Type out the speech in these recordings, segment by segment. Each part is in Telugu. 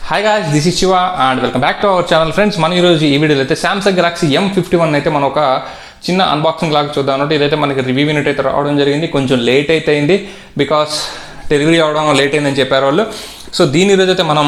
Hi guys, this is Shiva and welcome back to our channel friends. మన ఈరోజు ఈ వీడియోలో అయితే Samsung Galaxy M51 అయితే మనం ఒక చిన్న అన్బాక్సింగ్ లాగా చూద్దాం అన్నట్టు. ఇదైతే మనకి రివ్యూ యూనిట్ అయితే రావడం జరిగింది. కొంచెం లేట్ అయితే అయింది బికాస్ డెలివరీ అవడం లేట్ అయిందని చెప్పారు వాళ్ళు. సో దీని ఈరోజు అయితే మనం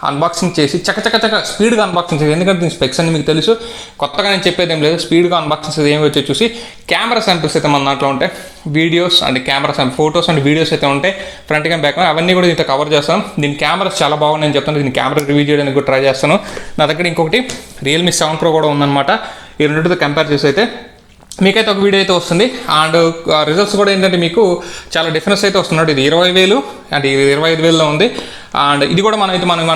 అన్బాక్సింగ్ చేసి చక్క స్పీడ్గా అన్బాక్సింగ్ చేసి, ఎందుకంటే దీని స్పెక్స్ అని మీకు తెలుసు, కొత్తగా నేను చెప్పేది ఏం లేదు. స్పీడ్గా అన్బాక్సింగ్ చేసి ఏమి వచ్చి చూసి కెమెరా శాంపిల్స్ అయితే మన దాంట్లో ఉంటాయి, videos and camera photos and videos అయితే ఉంటాయి, ఫ్రంట్ అండ్ బ్యాక్ అవన్నీ కూడా దీంతో కవర్ చేస్తాను. దీని కెమెరాస్ చాలా బాగున్నాయి నేను చెప్తాను. దీని కెమెరా రివ్యూ చేయడానికి కూడా ట్రై చేస్తాను. నా దగ్గర ఇంకొకటి Realme 7 Pro కూడా ఉందన్నమాట. ఈ రెండింటితో కంపేర్ చేసి అయితే మీకైతే ఒక వీడియో అయితే వస్తుంది. అండ్ రిజల్ట్స్ కూడా ఏంటంటే మీకు చాలా డిఫరెన్స్ అయితే వస్తున్నాడు. ఇది 20,000 అంటే 25,000లో ఉంది. అండ్ ఇది కూడా మన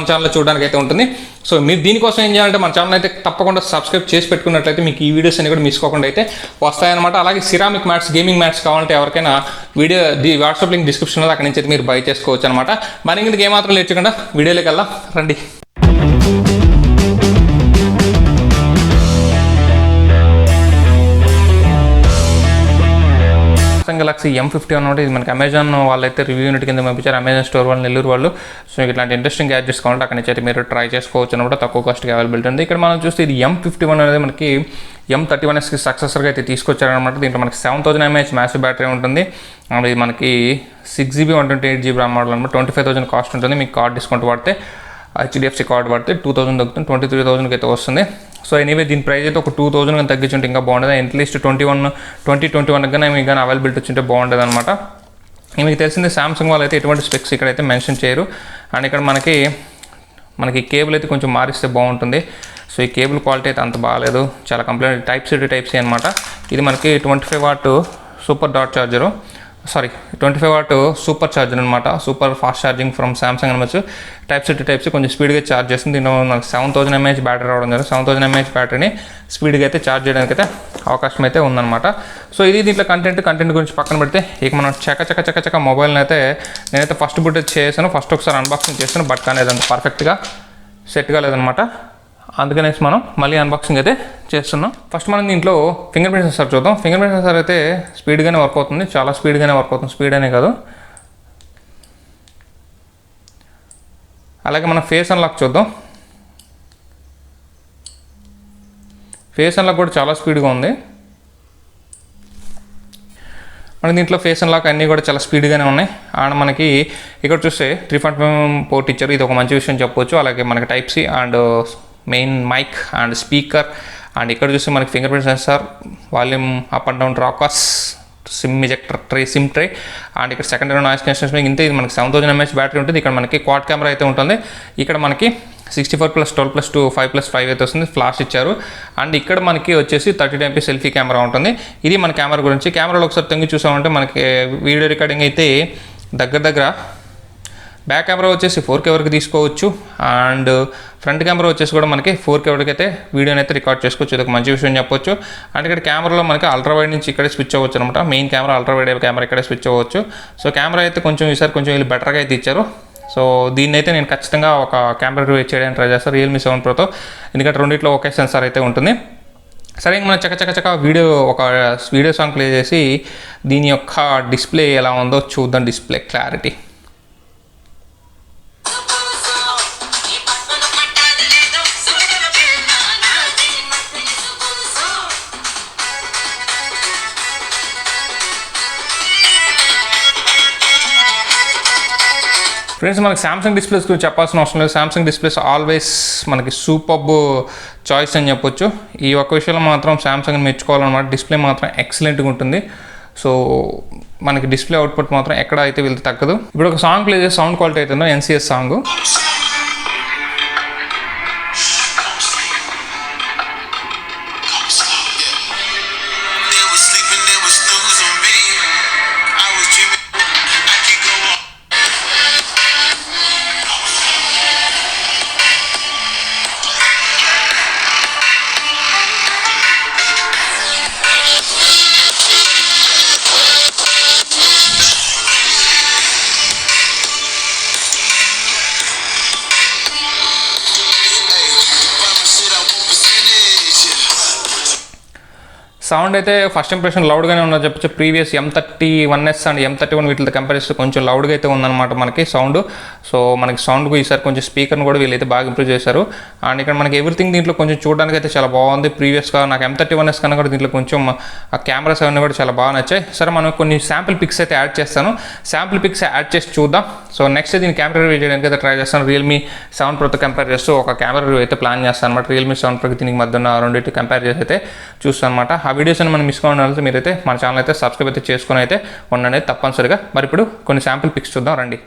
ఛానల్లో చూడడానికి అయితే ఉంటుంది. సో మీరు దీనికోసం ఏం చేయాలంటే మన ఛానల్ అయితే తప్పకుండా సబ్స్క్రైబ్ చేసి పెట్టుకున్నట్లయితే మీకు ఈ వీడియోస్ అన్ని కూడా మిస్ కాకుండా అయితే వస్తాయన్నమాట. అలాగే సిరామిక్ మ్యాట్స్, గేమింగ్ మ్యాట్స్ కావాలంటే ఎవరికైనా వాట్సాప్ లింక్ డిస్క్రిప్షన్లో అక్కడి నుంచి అయితే మీరు బై చేసుకోవచ్చు అనమాట. మరి ఇందుకు ఏమాత్రం లేట్ చేయకుండా వీడియోలోకి వెళ్దాం రండి. గెలాక్సీ M51 అంటే ఇది మనకి అమెజాన్ వాళ్ళైతే రివ్యూ యూనిట్ కింద పంపించారు, అమెజాన్ స్టోర్ వాళ్ళు, నెల్లూరు వాళ్ళు. సో ఇట్లాంటి ఇంట్రెస్టింగ్ గ్యాడ్జెట్స్ కావాలంటే అక్కడి నుంచి అయితే మీరు ట్రై చేసుకోవచ్చు అనమాట. తక్కువ కాస్ట్కి అవైలబిలిటీ ఉంది. ఇక్కడ మనం చూస్తే ఇది M51 అనేది మనకి M31కి సక్సెసర్గా అయితే తీసుకొచ్చారనమాట. దీంట్లో మనకి 7000 mAh మ్యాసివ్ బ్యాటరీ ఉంటుంది. అండ్ ఇది మనకి 6GB 128GB RAM మోడల్ అనమాట. 25,000 కాస్ట్ ఉంటుంది. మీకు కార్డ్ డిస్కౌంట్ పడితే HDFC కార్డ్ పడితే 2,000 దొరుకుతుంది, 23,000కి అయితే వస్తుంది. సో ఎనీవే దీని ప్రైస్ అయితే ఒక 2,000 కానీ తగ్గించుంటే ఇంకా బాగుంటుంది. అట్లీస్ట్ 2021 కానీ మీకు కానీ అవైలబిలిటీ వచ్చింటే బాగుంటుంది అనమాట. మీకు తెలిసిందే సామ్సంగ్ వాళ్ళు అయితే ఎటువంటి స్పెక్స్ ఇక్కడైతే మెన్షన్ చేయరు. అండ్ ఇక్కడ మనకి కేబుల్ అయితే కొంచెం మారిస్తే బాగుంటుంది. సో ఈ కేబుల్ క్వాలిటీ అయితే అంత బాగాలేదు, చాలా కంప్లైంట్. టైప్ సి అనమాట. ఇది మనకి 25 watt super dot charger, 25 watt super charger అనమాట. Super fast charging from Samsung అనవచ్చు. టైప్ సి కొంచెం స్పీడ్గా ఛార్జ్ చేస్తుంది. దీంట్లో మనకి 7000 mAh బ్యాటరీ రావడం జరిగింది. 7000 mAh బ్యాటరీని స్పీడ్గా అయితే ఛార్జ్ చేయడానికి అయితే అవకాశం అయితే ఉందన్నమాట. సో ఇది దీంట్లో కంటెంట్ గురించి పక్కన పెడితే ఇక మనం చక్క మొబైల్ని అయితే నేనైతే ఫస్ట్ బుట్ చేశాను. ఫస్ట్ ఒకసారి అన్బాక్సింగ్ చేస్తాను, బట్ కానీ అదంత పర్ఫెక్ట్గా సెట్ కాలేదన్నమాట. అందుకనే మనం మళ్ళీ అన్బాక్సింగ్ అయితే చేస్తున్నాం. ఫస్ట్ మనం దీంట్లో ఫింగర్ ప్రింట్ సెన్సార్ చూద్దాం. ఫింగర్ ప్రింట్ సెన్సార్ అయితే స్పీడ్గానే వర్క్ అవుతుంది, చాలా స్పీడ్గానే వర్క్ అవుతుంది. స్పీడ్ అనే కాదు, అలాగే మనం ఫేస్ అన్లాక్ చూద్దాం. ఫేస్ అన్లాక్ కూడా చాలా స్పీడ్గా ఉంది. మనకి దీంట్లో ఫేస్ అన్లాక్ అన్నీ కూడా చాలా స్పీడ్గానే ఉన్నాయి. అండ్ మనకి ఇక్కడ చూస్తే 3.5mm పోర్ట్ ఇచ్చారు. ఇది ఒక మంచి విషయం చెప్పవచ్చు. అలాగే మనకి type C and main mic and speaker. And ఇక్కడ చూస్తే మనకి fingerprint sensor, volume up and down rockers, SIM ejector tray, SIM tray. And ఇక్కడ సెకండరీ నాయిస్ క్యాన్సిలేషన్ ఇంతే. ఇది మనకి 7000 mAh బ్యాటరీ ఉంటుంది. ఇక్కడ మనకి క్వాడ్ కెమెరా అయితే ఉంటుంది. ఇక్కడ మనకి 64+12+2 5+5 అయితే వస్తుంది. ఫ్లాష్ ఇచ్చారు. అండ్ ఇక్కడ మనకి వచ్చేసి 30MP సెల్ఫీ కెమెరా ఉంటుంది. ఇది మన కెమెరా గురించి. కెమెరాలో ఒకసారి తొంగి చూసామంటే మనకి వీడియో రికార్డింగ్ అయితే దగ్గర బ్యాక్ కెమెరా వచ్చేసి 4K వరకు తీసుకోవచ్చు. అండ్ ఫ్రంట్ కెమెరా వచ్చేసి కూడా మనకి 4K వరకు అయితే వీడియోని అయితే రికార్డ్ చేసుకోవచ్చు. ఇది ఒక మంచి విషయం చెప్పొచ్చు. అండ్ ఇక్కడ కెమెరాలో మనకి అల్ట్రా వైడ్ నుంచి ఇక్కడే స్విచ్ అవ్వచ్చు అనమాట. Main camera ultra wide camera ఇక్కడే స్విచ్ అవ్వచ్చు. సో కెమెరా అయితే ఈసారి కొంచెం వీళ్ళు బెటర్గా అయితే ఇచ్చారు. సో దీన్ని అయితే నేను ఖచ్చితంగా ఒక కెమెరా రివ్యూ చేయడానికి ట్రై చేస్తాను Realme 7 Proతో, ఎందుకంటే రెండిట్లో ఒకే సెన్సార్ అయితే ఉంటుంది. సరే, మనం చక్క వీడియో సాంగ్ ప్లే చేసి దీని యొక్క డిస్ప్లే ఎలా ఉందో చూద్దాం. డిస్ప్లే క్లారిటీ ఫ్రెండ్స్, మనకి సామ్సంగ్ డిస్ప్లేస్ గురించి చెప్పాల్సిన అవసరం లేదు. సామ్సంగ్ డిస్ప్లేస్ ఆల్వేస్ మనకి సూపర్బ్ చాయిస్ అని చెప్పొచ్చు. ఈ ఒక్క విషయంలో మాత్రం సామ్సంగ్ని మెచ్చుకోవాలన్నమాట. డిస్ప్లే మాత్రం ఎక్సలెంట్గా ఉంటుంది. సో మనకి డిస్ప్లే అవుట్పుట్ మాత్రం ఎక్కడ అయితే వెళ్తే తగ్గదు. ఇప్పుడు ఒక సాంగ్ ప్లే చేసే సౌండ్ క్వాలిటీ అవుతుందో NCS సాంగ్. సౌండ్ అయితే ఫస్ట్ ఇంప్రెషన్ లౌడ్గానే ఉన్నది చెప్పచ్చు. ప్రీవియస్ M31s అండ్ M31 వీటితో కంపేర్ చేస్తే కొంచెం లౌడ్గా అయితే ఉందన్నమాట మనకి సౌండ్. సో మనకి సౌండ్కు ఈసారి కొంచెం స్పీకర్ని కూడా వీళ్ళైతే బాగా ఇంప్రూవ్ చేశారు. అండ్ ఇక్కడ మనకి ఎవ్రీథింగ్ దీంట్లో కొంచెం చూడడానికి అయితే చాలా బాగుంది. ప్రీవియస్గా నాకు M31s కన్నా కూడా దీంట్లో కొంచెం ఆ కెమెరాస్ అవన్నీ కూడా చాలా బాగా నచ్చాయి. సరే మనం కొన్ని శాంపిల్ పిక్స్ అయితే యాడ్ చేస్తాను. శాంపిల్ పిక్స్ యాడ్ చేసి చూద్దాం. సో నెక్స్ట్ దీని కెమెరా రివ్యూ చేయడానికి అయితే ట్రై చేస్తాను. రియల్మీ 7 Proతో కంపేర్ చేస్తూ ఒక కెమెరా రివ్యూ అయితే ప్లాన్ చేస్తాను అనమాట. రియల్మీ 7 Proకి దీనికి మధ్య ఉన్న రెండింటి కంపేర్ చేసి అయితే చూస్తాను అనమాట. ఆ వీడియోస్ అని మనం మిస్ కావాలంటే మీరైతే మన ఛానల్ అయితే సబ్స్క్రైబ్ అయితే చేసుకుని అయితే ఉండండి తప్పనిసరిగా. మరి ఇప్పుడు కొన్ని శాంపిల్ పిక్స్ చూద్దాం రండి.